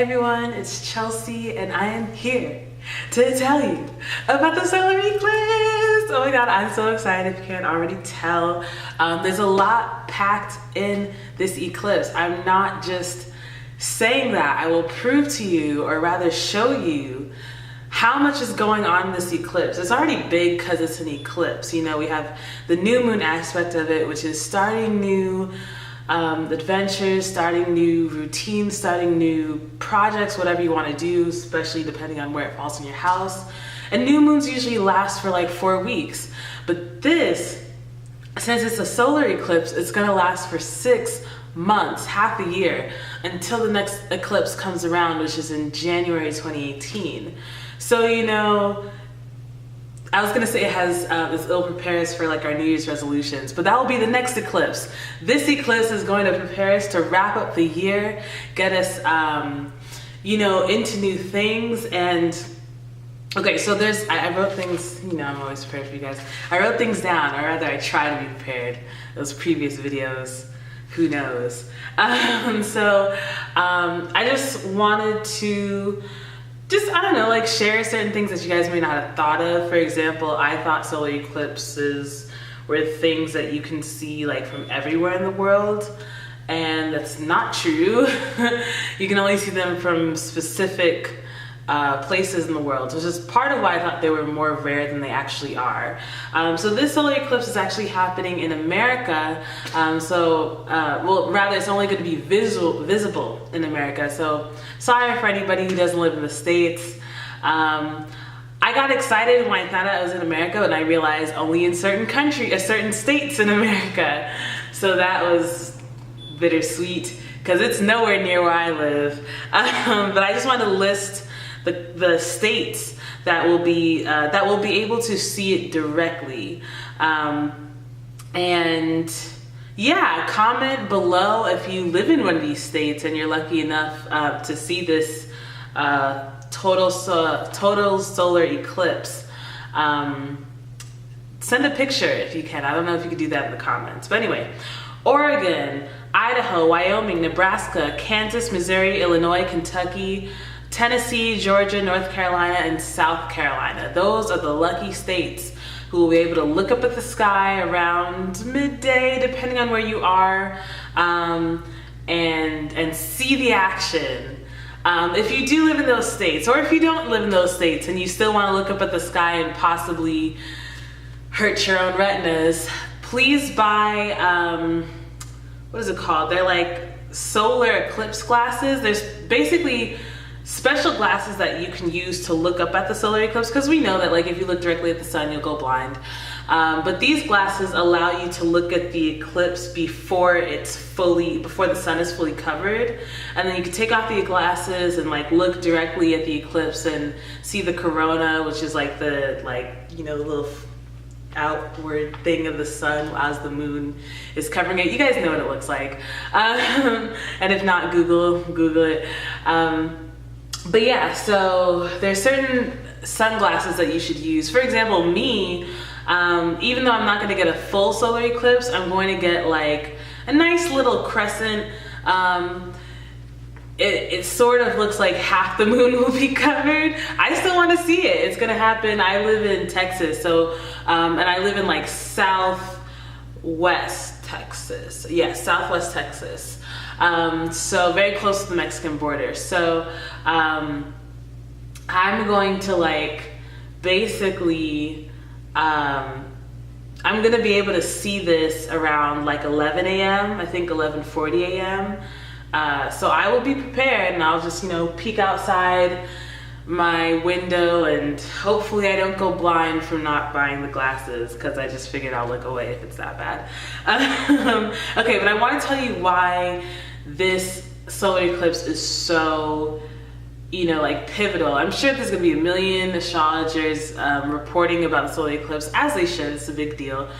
everyone, it's Chelsea and I am here to tell you about the solar eclipse. Oh my god, I'm so excited if you can't already tell. There's a lot packed in this eclipse. I'm not just saying that. I will prove to you, or rather show you, how much is going on in this eclipse. It's already big because it's an eclipse. You know, we have the new moon aspect of it, which is starting new adventures, starting new routines, starting new projects, whatever you want to do, especially depending on where it falls in your house. And new moons usually last for like 4 weeks. But this, since it's a solar eclipse, it's going to last for 6 months, half a year, until the next eclipse comes around, which is in January 2018. So, you know, I was gonna say it has, it'll prepare us for like our New Year's resolutions, but that will be the next eclipse. This eclipse is going to prepare us to wrap up the year, get us, you know, into new things. And okay, so I wrote things, you know, I'm always prepared for you guys. I wrote things down, or rather I try to be prepared. Those previous videos, who knows? I just wanted to I don't know, like share certain things that you guys may not have thought of. For example, I thought solar eclipses were things that you can see like from everywhere in the world, and that's not true. You can only see them from specific places in the world, which is part of why I thought they were more rare than they actually are. So this solar eclipse is actually happening in America. Well, rather it's only going to be visible in America. So sorry for anybody who doesn't live in the States. I got excited when I found out I was in America, and I realized only in certain states in America. So that was bittersweet because it's nowhere near where I live. But I just wanted to list the states that will be able to see it directly. And yeah, comment below if you live in one of these states and you're lucky enough to see this total solar eclipse. Send a picture if you can. I don't know if you could do that in the comments. But anyway, Oregon, Idaho, Wyoming, Nebraska, Kansas, Missouri, Illinois, Kentucky, Tennessee, Georgia, North Carolina, and South Carolina. Those are the lucky states who will be able to look up at the sky around midday, depending on where you are, and see the action. If you do live in those states, or if you don't live in those states and you still want to look up at the sky and possibly hurt your own retinas, please buy, what is it called? They're like solar eclipse glasses. There's basically special glasses that you can use to look up at the solar eclipse, because we know that like if you look directly at the sun you'll go blind, but these glasses allow you to look at the eclipse before the sun is fully covered, and then you can take off the glasses and like look directly at the eclipse and see the corona, which is like the you know, the little outward thing of the sun as the moon is covering it. You guys know what it looks like, and if not, Google it. But yeah, so there's certain sunglasses that you should use. For example, me, even though I'm not gonna get a full solar eclipse, I'm going to get like a nice little crescent. It sort of looks like half the moon will be covered. I still want to see it. It's gonna happen. I live in Texas, so, and I live in like southwest Texas. Yeah, southwest Texas. So very close to the Mexican border. So I'm going to like basically I'm gonna be able to see this around like 11 a.m. I think 11:40 a.m. So I will be prepared, and I'll just, you know, peek outside my window, and hopefully I don't go blind from not buying the glasses, because I just figured I'll look away if it's that bad. Okay, but I want to tell you why this solar eclipse is so, you know, like pivotal. I'm sure there's gonna be a million astrologers reporting about the solar eclipse, as they should. It's a big deal.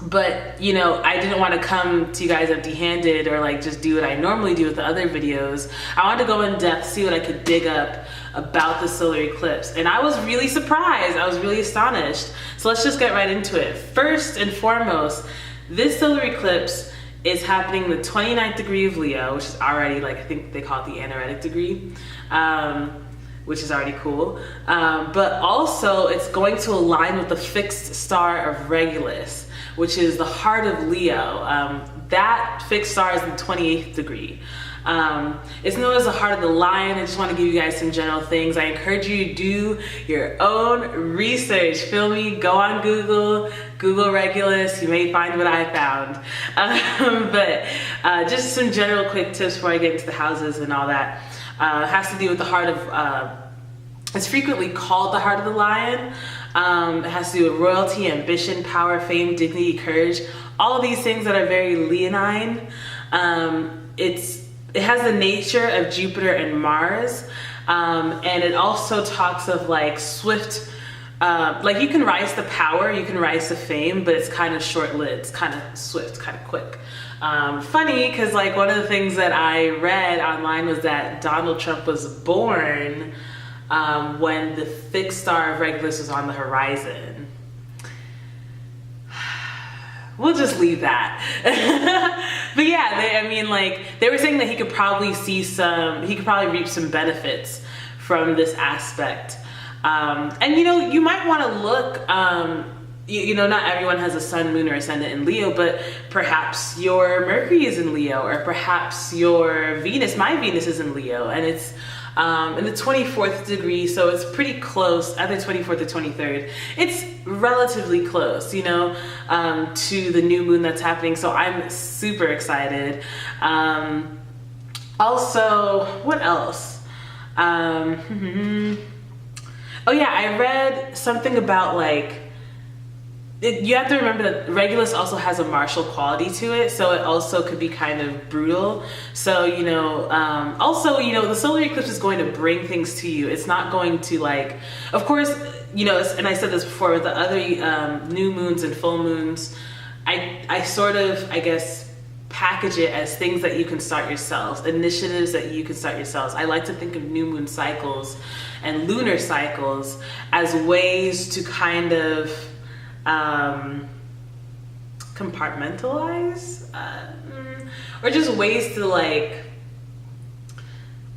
But, you know, I didn't want to come to you guys empty-handed or like just do what I normally do with the other videos. I wanted to go in depth, see what I could dig up about the solar eclipse. And I was really surprised. I was really astonished. So let's just get right into it. First and foremost, this solar eclipse is happening in the 29th degree of Leo, which is already like, I think they call it the anaretic degree, which is already cool. But also it's going to align with the fixed star of Regulus, which is the heart of Leo. That fixed star is in the 28th degree. It's known as the heart of the lion. I just want to give you guys some general things. I encourage you to do your own research. Feel me? Go on Google Regulus. You may find what I found. But just some general quick tips before I get into the houses and all that. It has to do with the heart of, it's frequently called the heart of the lion. It has to do with royalty, ambition, power, fame, dignity, courage. All of these things that are very leonine. It has the nature of Jupiter and Mars, and it also talks of like swift, like you can rise to power, you can rise to fame, but it's kind of short-lived, it's kind of swift, kind of quick. Funny, because like one of the things that I read online was that Donald Trump was born when the fixed star of Regulus was on the horizon. We'll just leave that. But yeah, they were saying that he could probably reap some benefits from this aspect. And you might want to look, not everyone has a sun, moon, or ascendant in Leo, but perhaps your Mercury is in Leo, or perhaps your Venus, my Venus is in Leo, and it's in the 24th degree, so it's pretty close, either 24th or 23rd. It's relatively close, to the new moon that's happening, so I'm super excited. Also, what else? Oh yeah, I read something about you have to remember that Regulus also has a martial quality to it, so it also could be kind of brutal. So, the solar eclipse is going to bring things to you. It's not going to of course, and I said this before with the other new moons and full moons, I sort of, I guess, package it as things that you can start yourselves, initiatives that you can start yourselves. I like to think of new moon cycles and lunar cycles as ways to kind of compartmentalize, or just ways to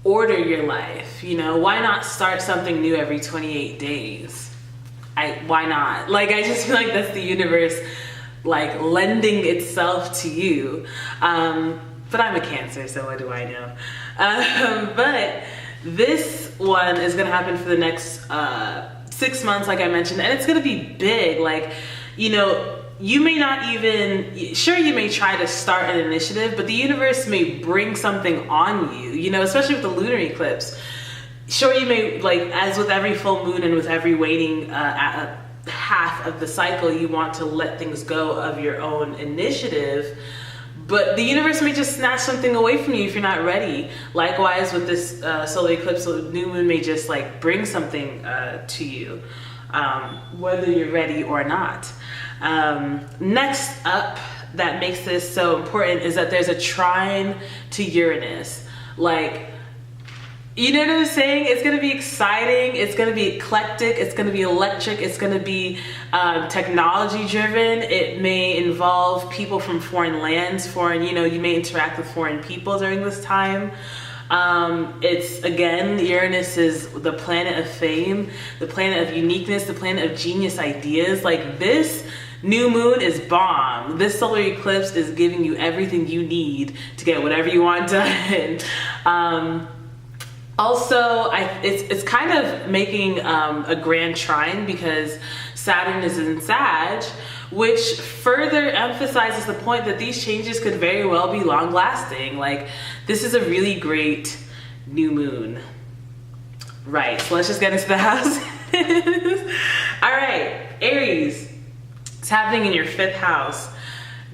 order your life. Why not start something new every 28 days? Why not? I just feel like that's the universe lending itself to you. But I'm a Cancer, so what do I know? But this one is gonna happen for the next 6 months, like I mentioned, and it's gonna be big. You may not even, sure, you may try to start an initiative, but the universe may bring something on you, especially with the lunar eclipse. Sure, you may, as with every full moon and with every waning half of the cycle, you want to let things go of your own initiative, but the universe may just snatch something away from you if you're not ready. Likewise, with this solar eclipse, the new moon may just bring something to you, whether you're ready or not. Next up, that makes this so important, is that there's a trine to Uranus. You know what I'm saying? It's going to be exciting. It's going to be eclectic. It's going to be electric. It's going to be technology driven. It may involve people from foreign lands, you may interact with foreign people during this time. Uranus is the planet of fame, the planet of uniqueness, the planet of genius ideas. This new moon is bomb. This solar eclipse is giving you everything you need to get whatever you want done. Also, it's kind of making a grand trine because Saturn is in Sag, which further emphasizes the point that these changes could very well be long lasting. This is a really great new moon. Right, so let's just get into the houses. All right, Aries, it's happening in your 5th house.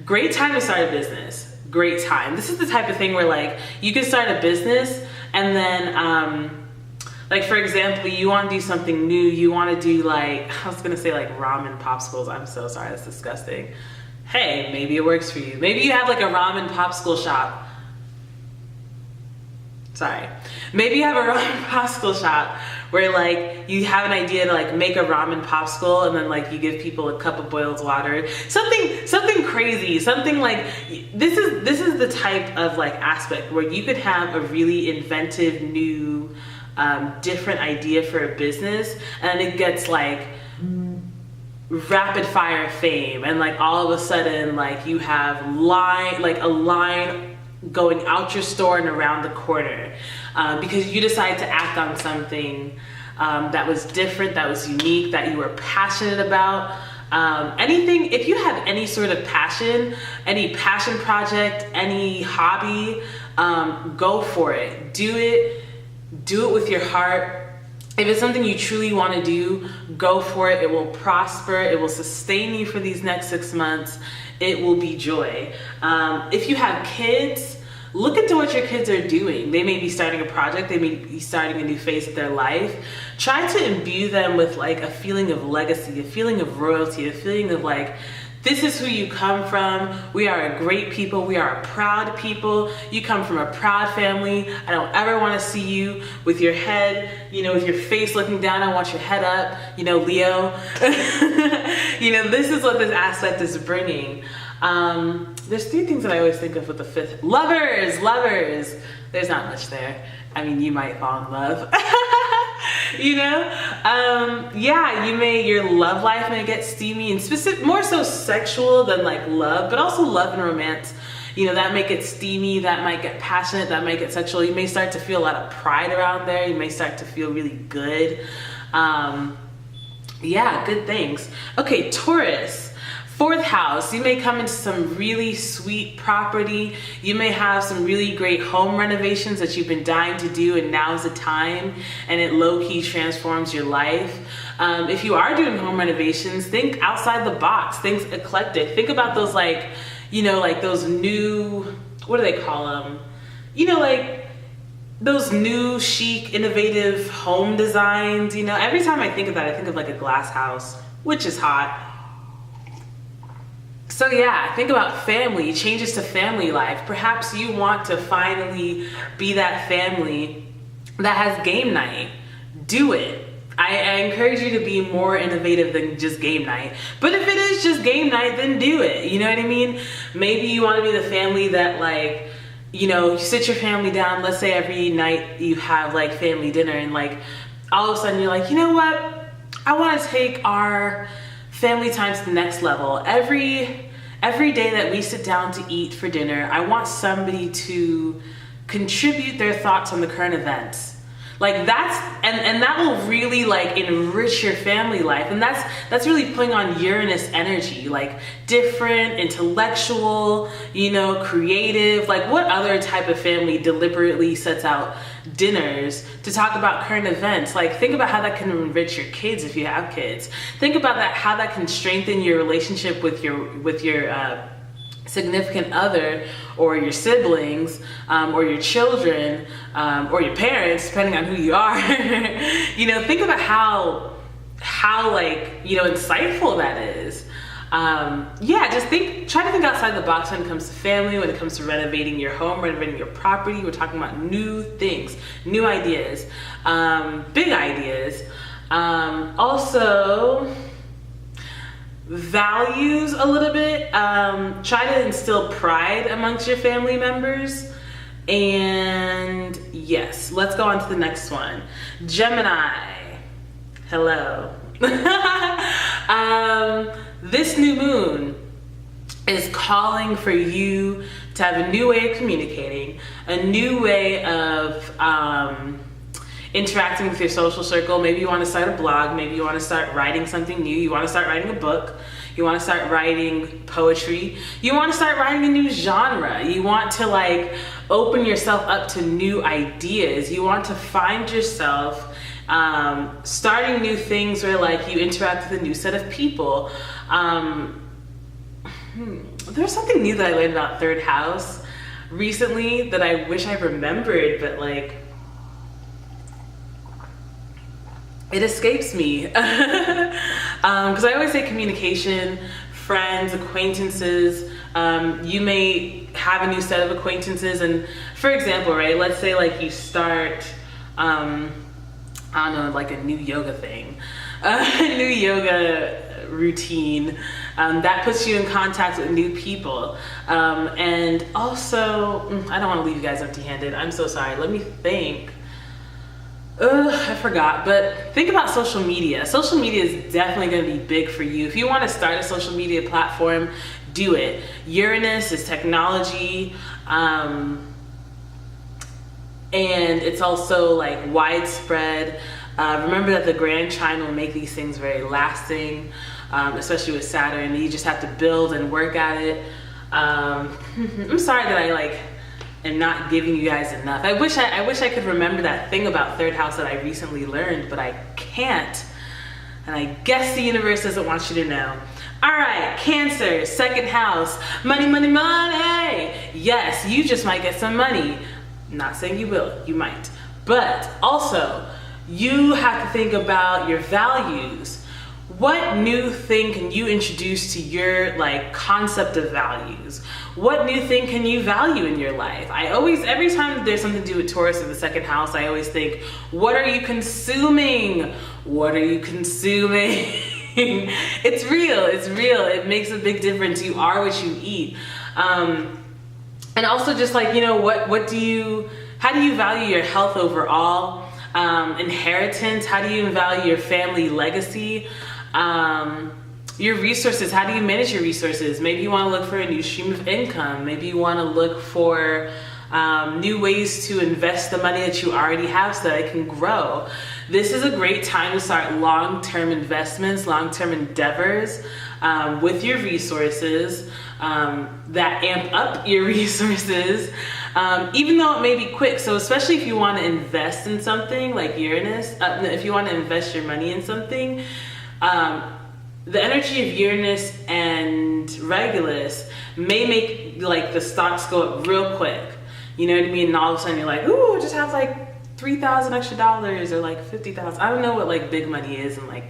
Great time to start a business. Great time. This is the type of thing where you can start a business and then for example, you want to do something new. You want to do I was gonna say ramen popsicles. I'm so sorry, that's disgusting. Hey, maybe it works for you. Maybe you have a ramen popsicle shop. Sorry. Maybe you have a ramen popsicle shop where like you have an idea to like make a ramen popsicle and then like you give people a cup of boiled water, something crazy, something like this is the type of like aspect where you could have a really inventive new different idea for a business, and it gets like rapid fire fame, and like all of a sudden like you have a line going out your store and around the corner because you decide to act on something that was different, that was unique, that you were passionate about. Anything, if you have any sort of passion, any passion project, any hobby, go for it. Do it with your heart. If it's something you truly want to do, go for it. It will prosper. It will sustain you for these next 6 months. It will be joy. If you have kids, look into what your kids are doing. They may be starting a project. They may be starting a new phase of their life. Try to imbue them with like a feeling of legacy, a feeling of royalty, a feeling of like, this is who you come from. We are a great people. We are a proud people. You come from a proud family. I don't ever want to see you with your head, with your face looking down. I want your head up, Leo. This is what this aspect is bringing. There's 3 things that I always think of with the 5th. Lovers. There's not much there. I mean, you might fall in love. Your love life may get steamy and specific, more so sexual than like love, but also love and romance. That might get steamy, that might get passionate, that might get sexual. You may start to feel a lot of pride around there. You may start to feel really good. Good things. Okay, Taurus. 4th house, you may come into some really sweet property. You may have some really great home renovations that you've been dying to do, and now's the time, and it low-key transforms your life. If you are doing home renovations, think outside the box, think eclectic. Think about those like those new, what do they call them? Like those new chic, innovative home designs. Every time I think of that, I think of like a glass house, which is hot. So think about family, changes to family life. Perhaps you want to finally be that family that has game night. Do it. I encourage you to be more innovative than just game night. But if it is just game night, then do it. You know what I mean? Maybe you want to be the family that like, you sit your family down. Let's say every night you have like family dinner, and like all of a sudden you're like, you know what? I want to take our family time to the next level. Every day that we sit down to eat for dinner, I want somebody to contribute their thoughts on the current events. Like that's, and that will really like enrich your family life. And that's really putting on Uranus energy, like different, intellectual, creative. Like what other type of family deliberately sets out dinners to talk about current events? Like think about how that can enrich your kids if you have kids. Think about how that can strengthen your relationship with your significant other, or your siblings, or your children, or your parents, depending on who you are. Think about how like insightful that is. Try to think outside the box when it comes to family, when it comes to renovating your home, renovating your property. We're talking about new things, new ideas, big ideas. Also, values a little bit. Try to instill pride amongst your family members. And yes, let's go on to the next one. Gemini. Hello. This new moon is calling for you to have a new way of communicating, a new way of interacting with your social circle. Maybe you want to start a blog. Maybe you want to start writing something new. You want to start writing a book. You want to start writing poetry. You want to start writing a new genre. You want to like open yourself up to new ideas. You want to find yourself starting new things where like you interact with a new set of people. There's something new that I learned about 3rd house recently that I wish I remembered, but like it escapes me. Because I always say communication, friends, acquaintances. You may have a new set of acquaintances, and for example, right, let's say like you start I don't know, like a new yoga thing, a new yoga routine that puts you in contact with new people. And also, I don't want to leave you guys empty-handed. I'm so sorry. Let me think. I forgot, but think about social media. Social media is definitely going to be big for you. If you want to start a social media platform, do it. Uranus is technology, and it's also like widespread. Remember that the grand trine will make these things very lasting, especially with Saturn. You just have to build and work at it. I'm sorry that I am not giving you guys enough. I wish I could remember that thing about third house that I recently learned, but I can't. And I guess the universe doesn't want you to know. All right, Cancer, second house, money, money, money. Yes, you just might get some money. Not saying you will, you might. But also, you have to think about your values. What new thing can you introduce to your concept of values? What new thing can you value in your life? Every time there's something to do with Taurus in the second house, I always think, what are you consuming? What are you consuming? It's real, it makes a big difference. You are what you eat. And also just how do you value your health overall? Inheritance, how do you value your family legacy? Your resources, how do you manage your resources? Maybe you want to look for a new stream of income. Maybe you want to look for new ways to invest the money that you already have so that it can grow. This is a great time to start long-term investments, long-term endeavors with your resources that amp up your resources, even though it may be quick. So especially if you want to invest in something like Uranus, if you want to invest your money in something, the energy of Uranus and Regulus may make the stocks go up real quick. You know what I mean? And all of a sudden you're like, ooh, just have $3,000 extra dollars or $50,000. I don't know what big money is in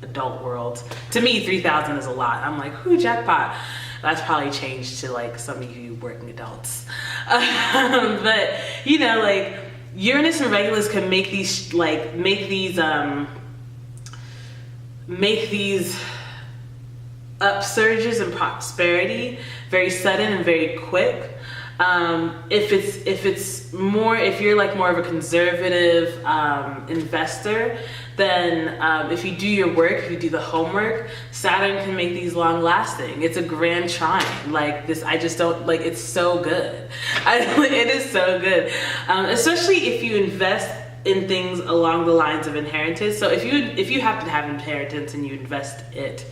adult world. To me, 3,000 is a lot. I'm like, ooh, jackpot. That's probably changed to some of you working adults. But Uranus and Regulus can make these upsurges in prosperity very sudden and very quick. If you're more of a conservative investor, then if you do your work, if you do the homework, Saturn can make these long lasting. It's a grand trine. It's so good. It is so good. Especially if you invest in things along the lines of inheritance. So if you happen to have inheritance and you invest it,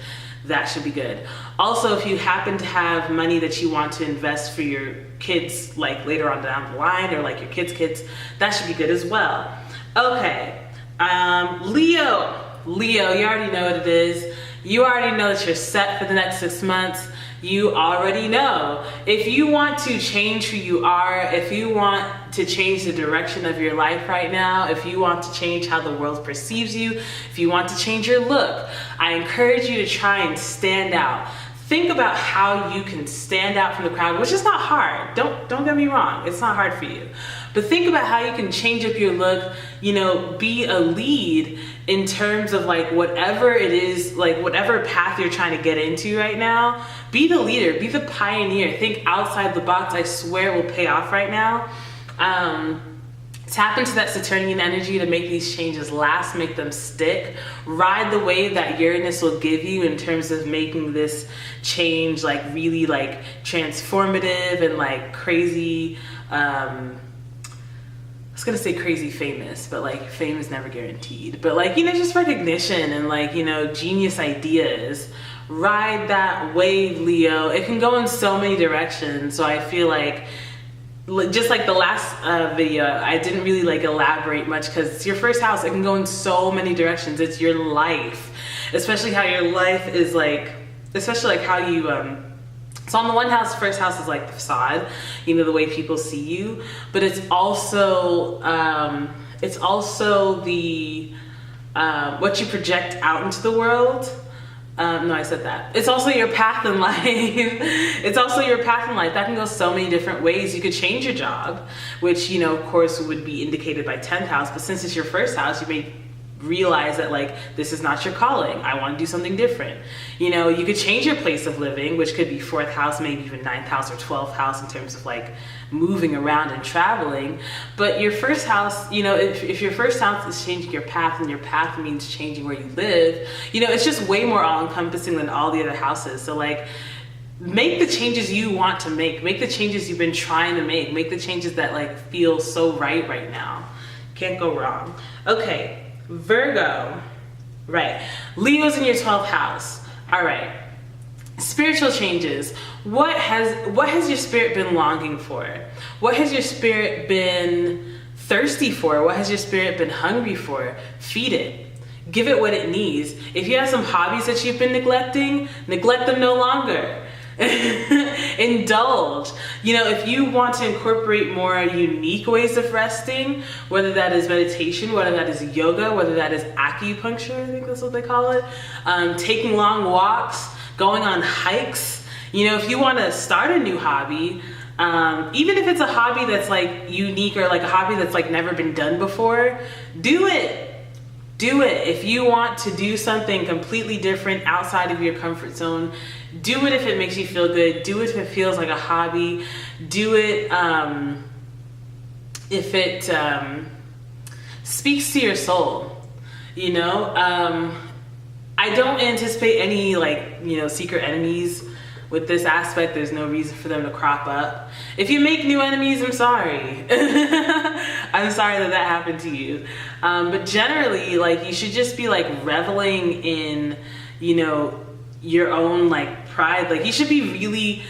that should be good. Also, if you happen to have money that you want to invest for your kids, later on down the line, or your kids, that should be good as well. Okay, Leo, you already know what it is. You already know that you're set for the next 6 months. You already know. If you want to change who you are, if you want to change the direction of your life right now, if you want to change how the world perceives you, if you want to change your look, I encourage you to try and stand out. Think about how you can stand out from the crowd, which is not hard. Don't get me wrong, it's not hard for you. But think about how you can change up your look, be a lead in terms of whatever it is, whatever path you're trying to get into right now. Be the leader, be the pioneer, think outside the box. I swear it will pay off right now. Tap into that Saturnian energy to make these changes last, make them stick. Ride the wave that Uranus will give you in terms of making this change really transformative and crazy. I was gonna say crazy famous, but fame is never guaranteed. But just recognition and genius ideas. Ride that wave, Leo. It can go in so many directions. So I feel just the last video, I didn't really elaborate much because it's your first house. It can go in so many directions. It's your life, especially how your life is especially how you so on the one house, first house is the facade, the way people see you, but it's also the what you project out into the world. No, I said that. It's also your path in life. It's also your path in life. That can go so many different ways. You could change your job, which, of course, would be indicated by 10th house. But since it's your first house, you may realize that like this is not your calling. I want to do something different. You know, you could change your place of living, which could be 4th house, maybe even 9th house or 12th house in terms of like moving around and traveling. But your first house, you know, if your first house is changing your path, and your path means changing where you live, you know, it's just way more all encompassing than all the other houses. So like, make the changes you want to make the changes you've been trying to make the changes that like feel so right now. Can't go wrong. Okay, Virgo, right. Leo's in your 12th house. All right, spiritual changes. What has your spirit been longing for? What has your spirit been thirsty for? What has your spirit been hungry for? Feed it. Give it what it needs. If you have some hobbies that you've been neglecting, neglect them no longer. Indulge. You know, if you want to incorporate more unique ways of resting, whether that is meditation, whether that is yoga, whether that is acupuncture, I think that's what they call it, taking long walks, going on hikes. You know, if you want to start a new hobby, even if it's a hobby that's like unique or like a hobby that's like never been done before, do it. Do it. If you want to do something completely different outside of your comfort zone, do it if it makes you feel good. Do it if it feels like a hobby. Do it if it speaks to your soul. You know, I don't anticipate any like, you know, secret enemies with this aspect. There's no reason for them to crop up. If you make new enemies, I'm sorry. I'm sorry that happened to you. But generally, like, you should just be like reveling in, you know, your own like pride. Like, you should be really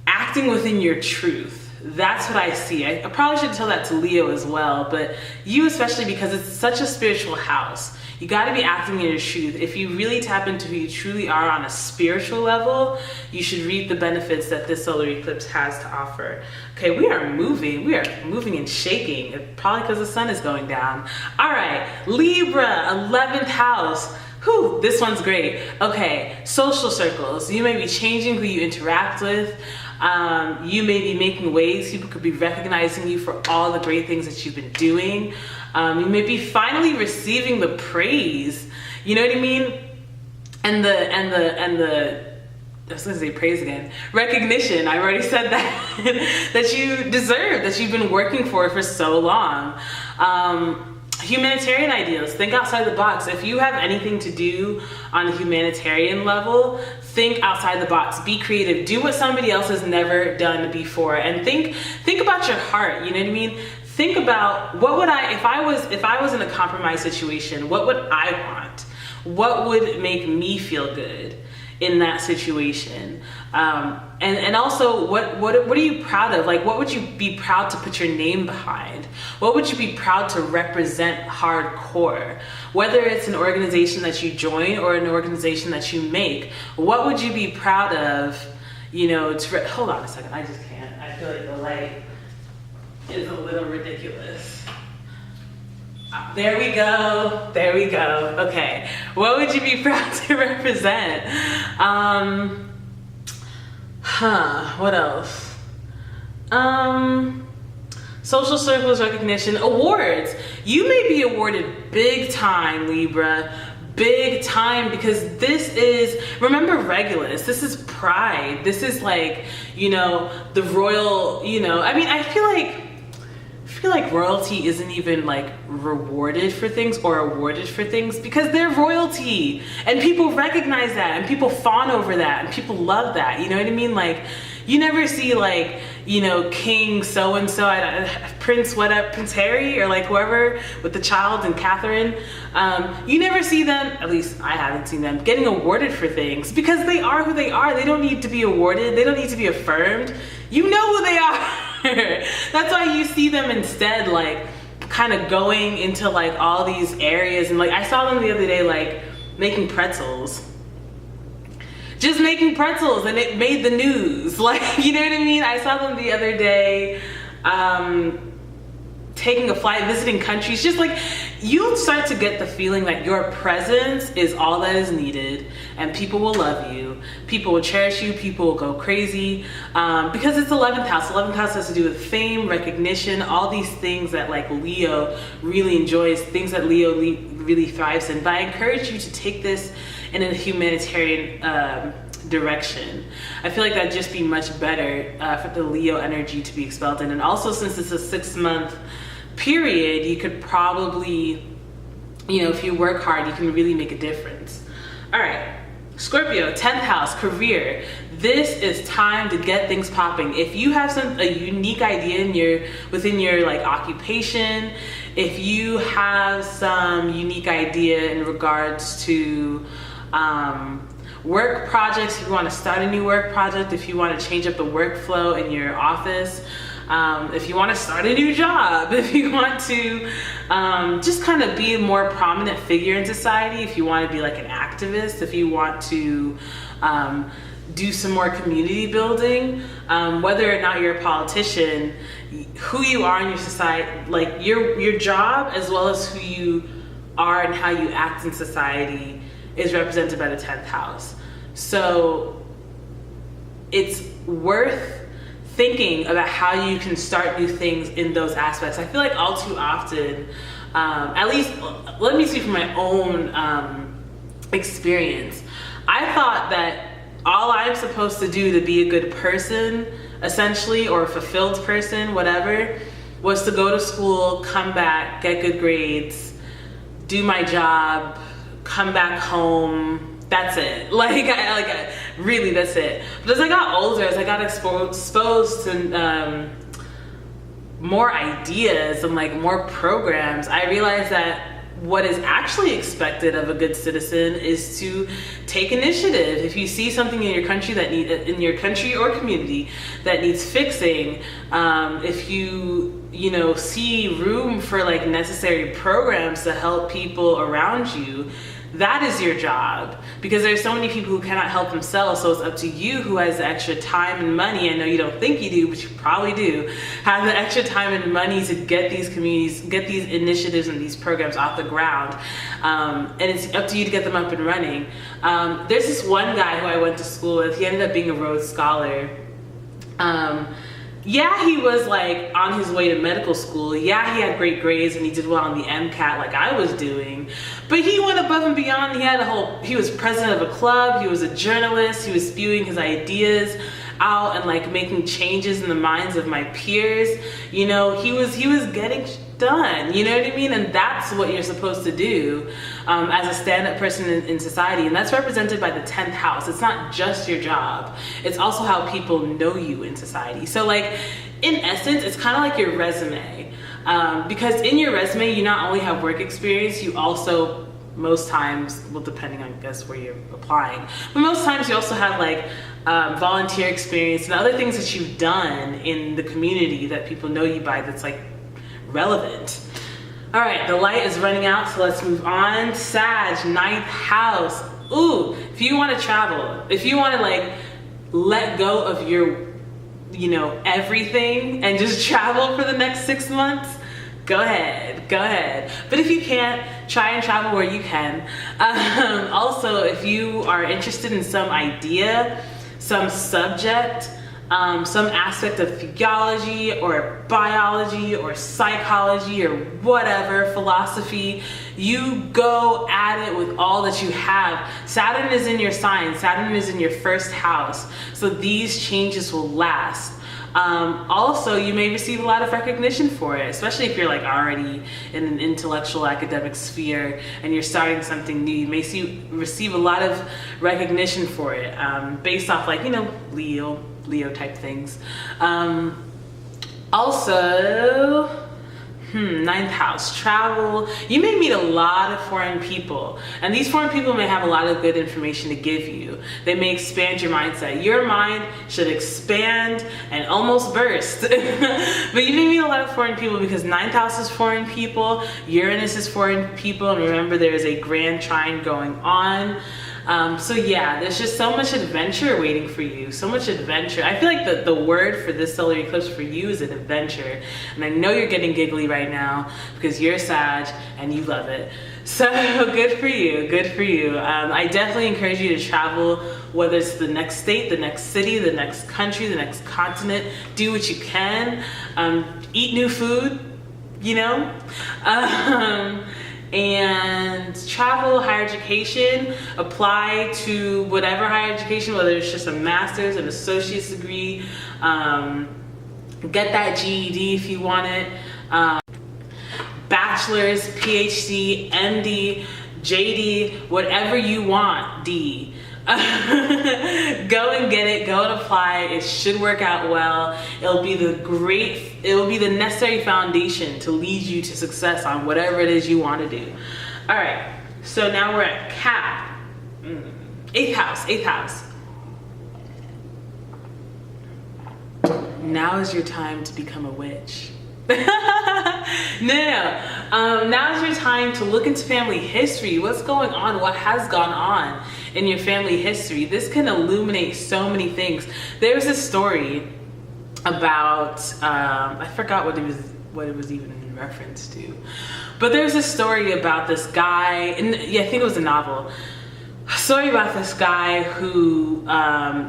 acting within your truth. That's what I see. I probably should tell that to Leo as well, but you especially, because it's such a spiritual house. You got to be acting in your truth. If you really tap into who you truly are on a spiritual level, you should reap the benefits that this solar eclipse has to offer. Okay, we are moving and shaking, probably because the sun is going down. All right, Libra, 11th house. Whew, this one's great. Okay, social circles. You may be changing who you interact with. You may be making waves. People could be recognizing you for all the great things that you've been doing. You may be finally receiving the praise. You know what I mean? And the I was gonna say praise again. Recognition. I already said that that you deserve, that you've been working for so long. Humanitarian ideals. Think outside the box. If you have anything to do on a humanitarian level, think outside the box. Be creative. Do what somebody else has never done before, and think about your heart. You know what I mean? Think about, what would I, if I was in a compromised situation, what would I want? What would make me feel good in that situation? And also, what are you proud of? Like, what would you be proud to put your name behind? What would you be proud to represent hardcore? Whether it's an organization that you join or an organization that you make, what would you be proud of? You know, hold on a second, I just can't. I feel like the light is a little ridiculous. There we go. There we go. Okay. What would you be proud to represent? What else? Social circles, recognition, awards. You may be awarded big time, Libra. Big time, because this is, remember, Regulus, this is pride. This is like, you know, the royal, you know, I mean, I feel like royalty isn't even like rewarded for things or awarded for things, because they're royalty and people recognize that and people fawn over that and people love that. You know what I mean? Like, you never see like, you know, King so-and-so, Prince Harry, or like whoever with the child and Catherine. You never see them, at least I haven't seen them, getting awarded for things, because they are who they are. They don't need to be awarded. They don't need to be affirmed. You know who they are. That's why you see them instead like kind of going into like all these areas, and like I saw them the other day like making pretzels. Just making pretzels, and it made the news. Like, you know what I mean? I saw them the other day taking a flight, visiting countries, just like you'll start to get the feeling that your presence is all that is needed, and people will love you, people will cherish you, people will go crazy, because it's 11th house. 11th house has to do with fame, recognition, all these things that like Leo really enjoys, things that Leo really thrives in. But I encourage you to take this in a humanitarian direction. I feel like that'd just be much better for the Leo energy to be expelled in. And also, since it's a 6-month period, you could probably, you know, if you work hard, you can really make a difference. All right, Scorpio, 10th house, career. This is time to get things popping. If you have a unique idea within your like occupation, if you have some unique idea in regards to work projects, if you want to start a new work project, if you want to change up the workflow in your office, if you want to start a new job, if you want to just kind of be a more prominent figure in society, if you want to be like an activist, if you want to do some more community building, whether or not you're a politician, who you are in your society, like your job as well as who you are and how you act in society is represented by the 10th house. So it's worth thinking about how you can start new things in those aspects. I feel like all too often, at least let me speak from my own experience. I thought that all I'm supposed to do to be a good person, essentially, or a fulfilled person, whatever, was to go to school, come back, get good grades, do my job, come back home. That's it. Really, that's it. But as I got older, as I got exposed to more ideas and like more programs, I realized that what is actually expected of a good citizen is to take initiative. If you see something in your country in your country or community that needs fixing, if you see room for like necessary programs to help people around you, that is your job, because there's so many people who cannot help themselves. So it's up to you, who has the extra time and money. I know you don't think you do, but you probably do have the extra time and money to get these communities, get these initiatives and these programs off the ground. And it's up to you to get them up and running. There's this one guy who I went to school with. He ended up being a Rhodes Scholar. Yeah, he was like on his way to medical school. Yeah, he had great grades and he did well on the MCAT like I was doing. But he went above and beyond. He was president of a club. He was a journalist. He was spewing his ideas out and like making changes in the minds of my peers. You know, he was getting done. You know what I mean? And that's what you're supposed to do as a stand-up person in society. And that's represented by the 10th house. It's not just your job. It's also how people know you in society. So like, in essence, it's kind of like your resume. Because in your resume, you not only have work experience, you also, most times, well, depending on, I guess, where you're applying, but most times you also have like volunteer experience and other things that you've done in the community that people know you by, that's like relevant. All right, the light is running out, so let's move on. Sag, 9th house. Ooh, if you want to travel, if you want to like let go of your, everything and just travel for the next 6 months, go ahead. But if you can't, try and travel where you can. Also, if you are interested in some idea, some subject, some aspect of theology or biology or psychology or whatever, philosophy, you go at it with all that you have. Saturn is in your sign. Saturn is in your 1st house. So these changes will last. Also, you may receive a lot of recognition for it, especially if you're like already in an intellectual academic sphere and you're starting something new. You may receive a lot of recognition for it, based off like, Leo type things. Also, 9th house, travel. You may meet a lot of foreign people, and these foreign people may have a lot of good information to give you. They may expand your mindset. Your mind should expand and almost burst. But you may meet a lot of foreign people because 9th house is foreign people, Uranus is foreign people, and remember there is a grand trine going on. So yeah, there's just so much adventure waiting for you, so much adventure. I feel like the word for this solar eclipse for you is an adventure. And I know you're getting giggly right now because you're Sag and you love it. So good for you, good for you. I definitely encourage you to travel, whether it's the next state, the next city, the next country, the next continent. Do what you can. Eat new food, you know? And travel, higher education, apply to whatever higher education, whether it's just a master's, an associate's degree, get that GED if you want it. Bachelor's, PhD, MD, JD, whatever you want, D. Go and get it, go and apply. It should work out well. It'll be the necessary foundation to lead you to success on whatever it is you want to do. All right, so now we're at Cap. 8th house. Now is your time to become a witch. No. Now is your time to look into family history. What's going on? What has gone on in your family history? This can illuminate so many things. There's a story about I forgot what it was even in reference to, but there's a story about this guy, and yeah, I think it was a novel. Story about this guy who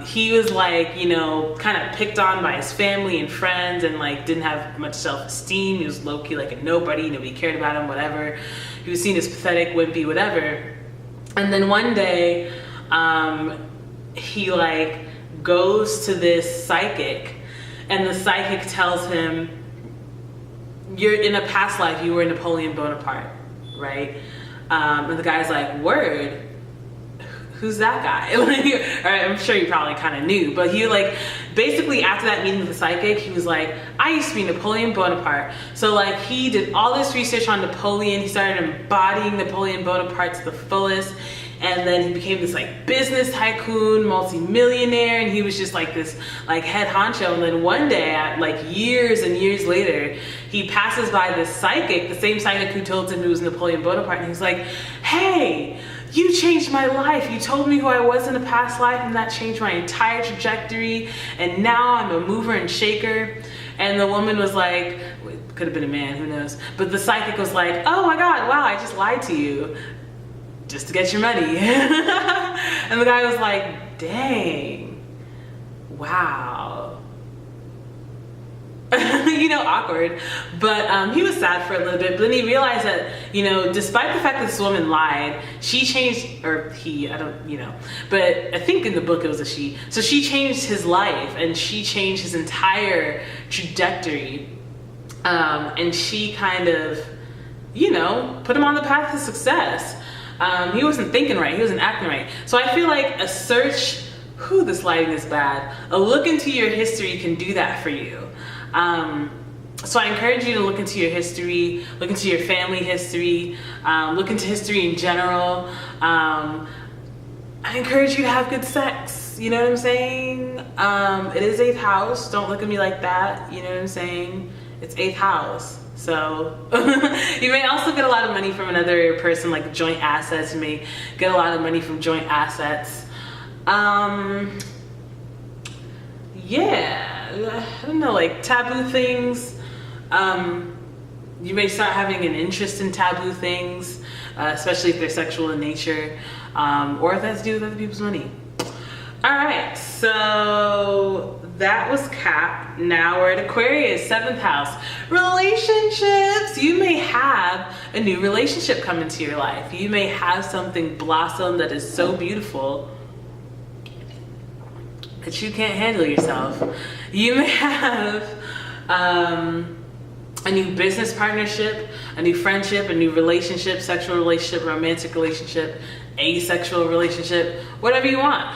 he was like, you know, kind of picked on by his family and friends, and like didn't have much self-esteem. He was low-key like a nobody. Nobody cared about him, whatever. He was seen as pathetic, wimpy, whatever. And then one day he like goes to this psychic, and the psychic tells him, you're in a past life, you were Napoleon Bonaparte, right? And the guy's like, word? Who's that guy? Like, or I'm sure you probably kind of knew, but he like, basically after that meeting with the psychic, he was like, I used to be Napoleon Bonaparte. So like he did all this research on Napoleon. He started embodying Napoleon Bonaparte to the fullest. And then he became this like business tycoon, multi-millionaire, and he was just like this like head honcho. And then one day, like years and years later, he passes by this psychic, the same psychic who told him he was Napoleon Bonaparte, and he's like, hey, you changed my life. You told me who I was in a past life, and that changed my entire trajectory. And now I'm a mover and shaker. And the woman was like, could have been a man, who knows? But the psychic was like, oh my God, wow, I just lied to you just to get your money. And the guy was like, dang, wow. You know, awkward. But he was sad for a little bit, but then he realized that, you know, despite the fact that this woman lied, she changed, or he, I don't, you know, but I think in the book it was a she. So she changed his life, and she changed his entire trajectory. And she kind of, you know, put him on the path to success. He wasn't thinking right, he wasn't acting right. So I feel like a search, this lighting is bad. A look into your history can do that for you. So I encourage you to look into your history, look into your family history, look into history in general. I encourage you to have good sex, you know what I'm saying? It is 8th house, don't look at me like that, you know what I'm saying? It's 8th house. So you may also get a lot of money from another person, like joint assets. You may get a lot of money from joint assets. Yeah, I don't know, like taboo things. You may start having an interest in taboo things, especially if they're sexual in nature, or if that's to do with other people's money. All right, so that was Cap. Now we're at Aquarius, 7th house. Relationships. You may have a new relationship come into your life. You may have something blossom that is so beautiful that you can't handle yourself. You may have a new business partnership, a new friendship, a new relationship, sexual relationship, romantic relationship, asexual relationship, whatever you want.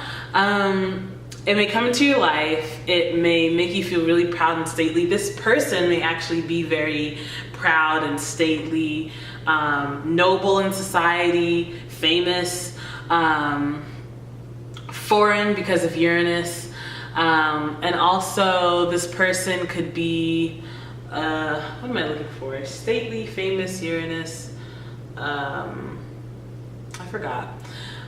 It may come into your life. It may make you feel really proud and stately. This person may actually be very proud and stately, noble in society, famous, foreign because of Uranus. And also this person could be, what am I looking for? Stately, famous, Uranus. I forgot.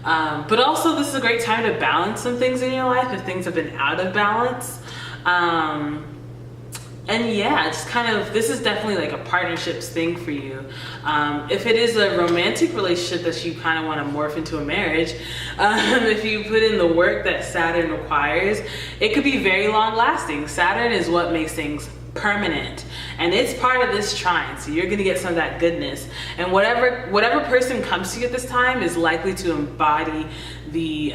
But also this is a great time to balance some things in your life if things have been out of balance. And yeah, it's kind of, this is definitely like a partnerships thing for you. If it is a romantic relationship that you kind of want to morph into a marriage, if you put in the work that Saturn requires, it could be very long lasting. Saturn is what makes things permanent, and it's part of this trine, so you're going to get some of that goodness. And whatever person comes to you at this time is likely to embody the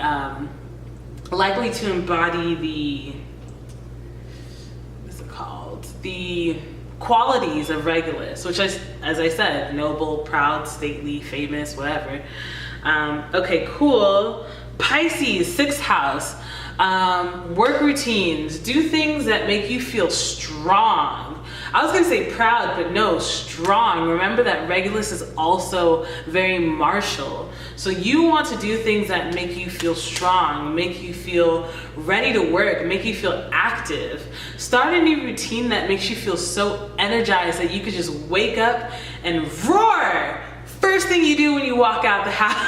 the qualities of Regulus, which is, as I said, noble, proud, stately, famous, whatever. Okay, cool. Pisces, 6th house. Work routines. Do things that make you feel strong. I was gonna say proud, but no, strong. Remember that Regulus is also very martial. So you want to do things that make you feel strong, make you feel ready to work, make you feel active. Start a new routine that makes you feel so energized that you could just wake up and roar. First thing you do when you walk out the house.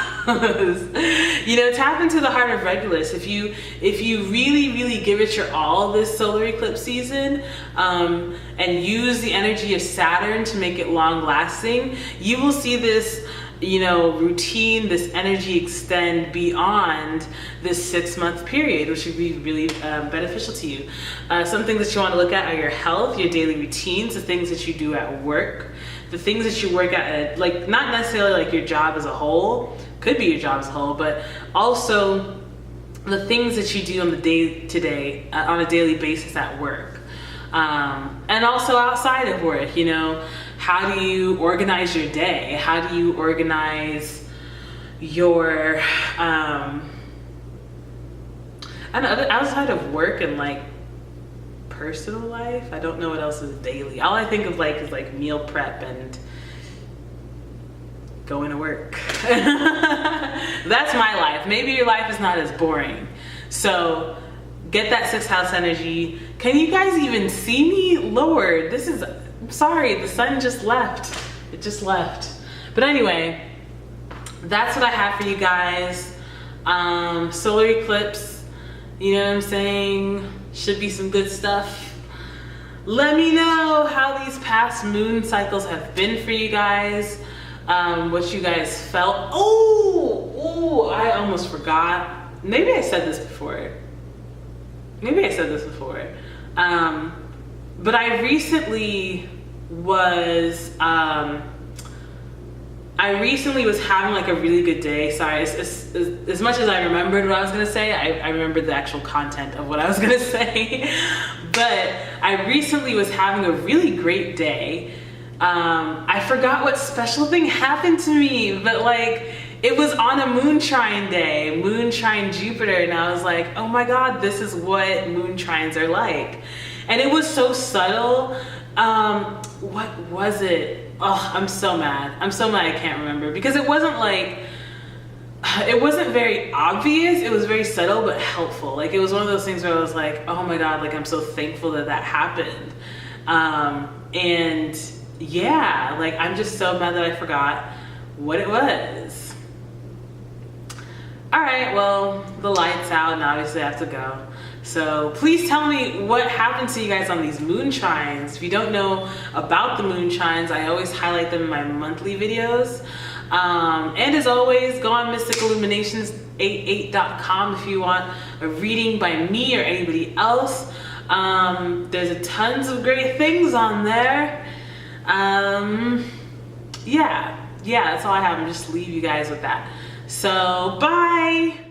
You know, tap into the heart of Regulus. If you really give it your all this solar eclipse season, and use the energy of Saturn to make it long lasting, you will see this, you know, routine, this energy extend beyond this 6-month period, which would be really beneficial to you. Some things that you want to look at are your health, your daily routines, the things that you do at work, the things that you work at, like not necessarily like your job as a whole, could be your job as a whole, but also the things that you do on the day-to-day, on a daily basis at work. And also outside of work, you know, how do you organize your day? How do you organize your, outside of work and like personal life? I don't know what else is daily. All I think of like is like meal prep and going to work. That's my life. Maybe your life is not as boring. So get that 6th house energy. Can you guys even see me? Lord, this is, I'm sorry, the sun just left. It just left. But anyway, that's what I have for you guys. Solar eclipse, you know what I'm saying? Should be some good stuff. Let me know how these past moon cycles have been for you guys. What you guys felt. Oh, I almost forgot. Maybe I said this before. But I recently was having like a really good day. Sorry, as much as I remembered what I was gonna say, I remembered the actual content of what I was gonna say. But I recently was having a really great day. I forgot what special thing happened to me, but like, it was on a moon trine day, moon trine Jupiter, and I was like, oh my God, this is what moon trines are like. And it was so subtle. What was it? Oh, I'm so mad I can't remember, because it wasn't like, it wasn't very obvious, it was very subtle but helpful. Like, it was one of those things where I was like, oh my God, like I'm so thankful that that happened. And yeah, like I'm just so mad that I forgot what it was. All right, well, the light's out and obviously I have to go. So please tell me what happened to you guys on these moon trines. If you don't know about the moon trines, I always highlight them in my monthly videos. And as always, go on mysticalluminations88.com if you want a reading by me or anybody else. There's tons of great things on there. Yeah, that's all I have. I'm just leave you guys with that. So bye.